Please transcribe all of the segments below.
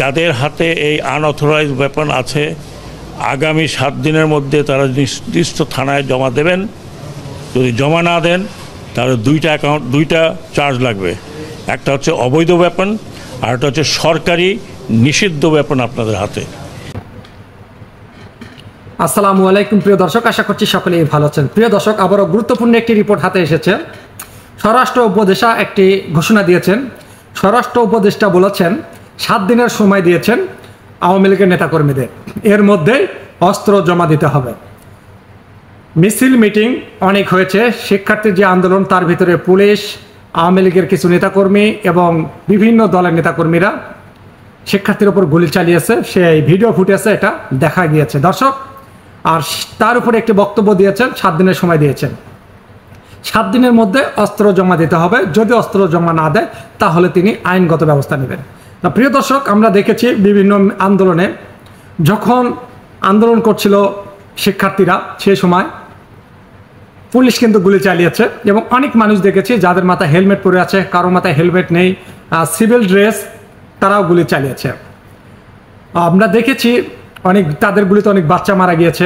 যাদের হাতে এই আনঅথরাইজড ওয়েপন আছে আগামী 7 দিনের মধ্যে তারা নির্দিষ্ট থানায় জমা দেবেন। যদি জমা না দেন তাহলে দুইটা চার্জ লাগবে। একটা হচ্ছে অবৈধ ওয়েপন আর একটা হচ্ছে সরকারি নিষিদ্ধ ওয়েপন আপনাদের হাতে। আসসালামু আলাইকুম প্রিয় দর্শক, আশা করছি সকলেই ভালো আছেন। প্রিয় দর্শক, আবারও গুরুত্বপূর্ণ একটি রিপোর্ট হাতে এসেছে। স্বরাষ্ট্র উপদেষ্টা একটি ঘোষণা দিয়েছেন। স্বরাষ্ট্র উপদেষ্টা বলেছেন 7 দিনের সময় দিয়েছেন আওয়ামী লীগের নেতাকর্মীদের, এর মধ্যে অস্ত্র জমা দিতে হবে। মিছিল মিটিং অনেক হয়েছে, শিক্ষার্থীর যে আন্দোলন তার ভিতরে পুলিশ, আওয়ামী লীগের কিছু নেতাকর্মী এবং বিভিন্ন দলের নেতাকর্মীরা শিক্ষার্থীর উপর গুলি চালিয়েছে, সেই ভিডিও ফুটেজে এটা দেখা গিয়েছে দর্শক। আর তার উপরে একটি বক্তব্য দিয়েছেন, 7 দিনের সময় দিয়েছেন, 7 দিনের মধ্যে অস্ত্র জমা দিতে হবে। যদি অস্ত্র জমা না দেয় তাহলে তিনি আইনগত ব্যবস্থা নেবেন। প্রিয় দর্শক, আমরা দেখেছি বিভিন্ন আন্দোলনে যখন আন্দোলন করছিল শিক্ষার্থীরা, সেই সময় পুলিশ কিন্তু গুলি চালিয়েছে এবং অনেক মানুষ দেখেছি যাদের মাথায় হেলমেট পরে আছে, কারো মাথায় হেলমেট নেই, সিভিল ড্রেস, তারাও গুলি চালিয়েছে। আমরা দেখেছি তাদের গুলিতে অনেক বাচ্চা মারা গিয়েছে,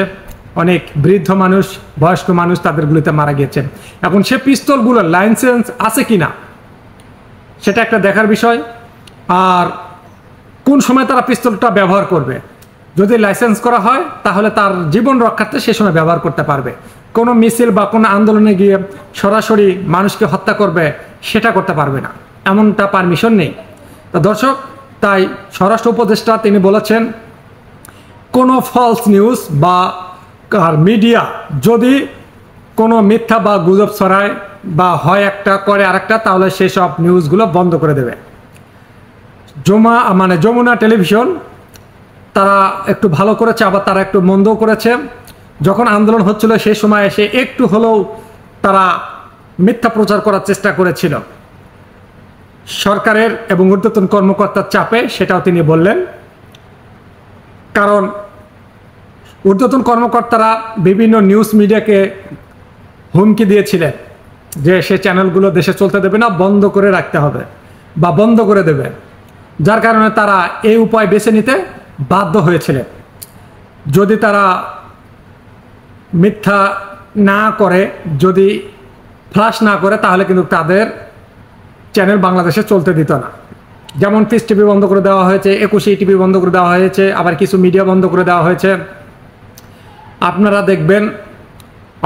অনেক বৃদ্ধ মানুষ, বয়স্ক মানুষ তাদের গুলিতে মারা গিয়েছে। এখন সে পিস্তলগুলোর লাইসেন্স আছে কিনা সেটা একটা দেখার বিষয়। আর কোন সময় তারা পিস্তলটা ব্যবহার করবে, যদি লাইসেন্স করা হয় তাহলে তার জীবন রক্ষার্থে সে সময় ব্যবহার করতে পারবে। কোনো মিছিল বা কোনো আন্দোলনে গিয়ে সরাসরি মানুষকে হত্যা করবে সেটা করতে পারবে না, এমনটা পারমিশন নেই। তো দর্শক, তাই স্বরাষ্ট্র উপদেষ্টা তিনি বলেছেন কোনো ফলস নিউজ বা মিডিয়া যদি কোনো মিথ্যা বা গুজব ছড়ায় বা হয় একটা করে আরেকটা, তাহলে সেসব নিউজগুলো বন্ধ করে দেবে। যমুনা টেলিভিশন তারা একটু ভালো করেছে, আবার তারা একটু মন্দও করেছে। যখন আন্দোলন হচ্ছিল সেই সময় এসে একটু হলেও তারা মিথ্যা প্রচার করার চেষ্টা করেছিল সরকারের এবং ঊর্ধ্বতন কর্মকর্তার চাপে, সেটাও তিনি বললেন। কারণ ঊর্ধ্বতন কর্মকর্তারা বিভিন্ন নিউজ মিডিয়াকে হুমকি দিয়েছিলেন যে সে চ্যানেলগুলো দেশে চলতে দেবে না, বন্ধ করে রাখতে হবে বা বন্ধ করে দেবে, যার কারণে তারা এই উপায় বেছে নিতে বাধ্য হয়েছিলেন। যদি তারা মিথ্যা না করে, যদি ফ্লাশ না করে, তাহলে কিন্তু তাদের চ্যানেল বাংলাদেশে চলতে দিত না। যেমন পিস টিভি বন্ধ করে দেওয়া হয়েছে, 21 টিভি বন্ধ করে দেওয়া হয়েছে, আবার কিছু মিডিয়া বন্ধ করে দেওয়া হয়েছে। আপনারা দেখবেন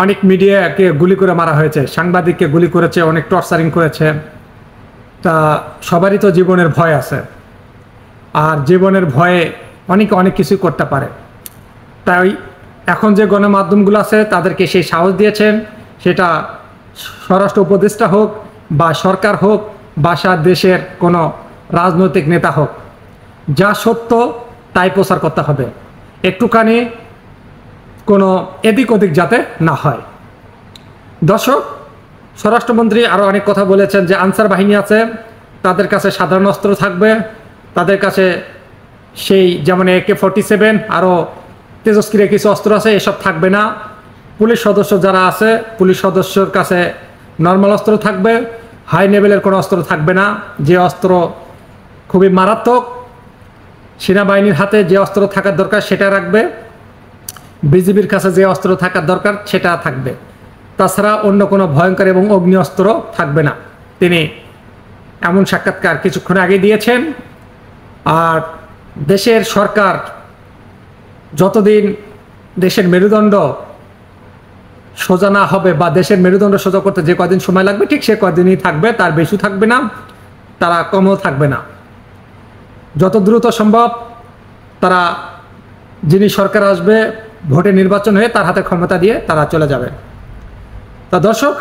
অনেক মিডিয়াকে গুলি করে মারা হয়েছে, সাংবাদিককে গুলি করেছে, অনেক টর্চারিং করেছে। তা সবারই তো জীবনের ভয় আছে, আর জীবনের ভয়ে অনেক কিছু করতে পারে। তাই এখন যে গণমাধ্যমগুলো আছে তাদেরকে সেই সাহস দিয়েছেন, সেটা স্বরাষ্ট্র উপদেষ্টা হোক বা সরকার হোক বা দেশের কোনো রাজনৈতিক নেতা হোক, যা সত্য তাই প্রচার করতে হবে, একটুখানি কোনো এদিক ওদিক যাতে না হয়। দর্শক, স্বরাষ্ট্রমন্ত্রী আরও অনেক কথা বলেছেন যে আনসার বাহিনী আছে, তাদের কাছে সাধারণ অস্ত্র থাকবে, তাদের কাছে সেই যেমন AK-47 আরও তেজস্ক্রিয় কিছু অস্ত্র আছে, এসব থাকবে না। পুলিশ সদস্য যারা আছে, পুলিশ সদস্যর কাছে নর্মাল অস্ত্র থাকবে, হাই লেভেলের কোনো অস্ত্র থাকবে না। যে অস্ত্র খুবই মারাত্মক, সেনাবাহিনীর হাতে যে অস্ত্র থাকার দরকার সেটা রাখবে, বিজিবির কাছে যে অস্ত্র থাকার দরকার সেটা থাকবে। তাছাড়া অন্য কোনো ভয়ঙ্কর এবং অগ্নি অস্ত্র থাকবে না। তিনি এমন সাক্ষাৎকার কিছুক্ষণ আগে দিয়েছেন। আর দেশের সরকার যতদিন দেশের মেরুদণ্ড সোজা না হবে বা দেশের মেরুদণ্ড সোজা করতে যে কদিন সময় লাগবে, ঠিক সে কদিনই থাকবে, তার বেশি থাকবে না, তারা কমও থাকবে না। যত দ্রুত সম্ভব তারা, যিনি সরকার আসবে ভোটে নির্বাচন হয়ে, তার হাতে ক্ষমতা দিয়ে তারা চলে যাবে। তা দর্শক,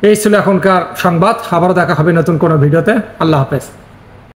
এই ছিল এখনকার সংবাদ। আবারও দেখা হবে নতুন কোনো ভিডিওতে। আল্লাহ হাফেজ।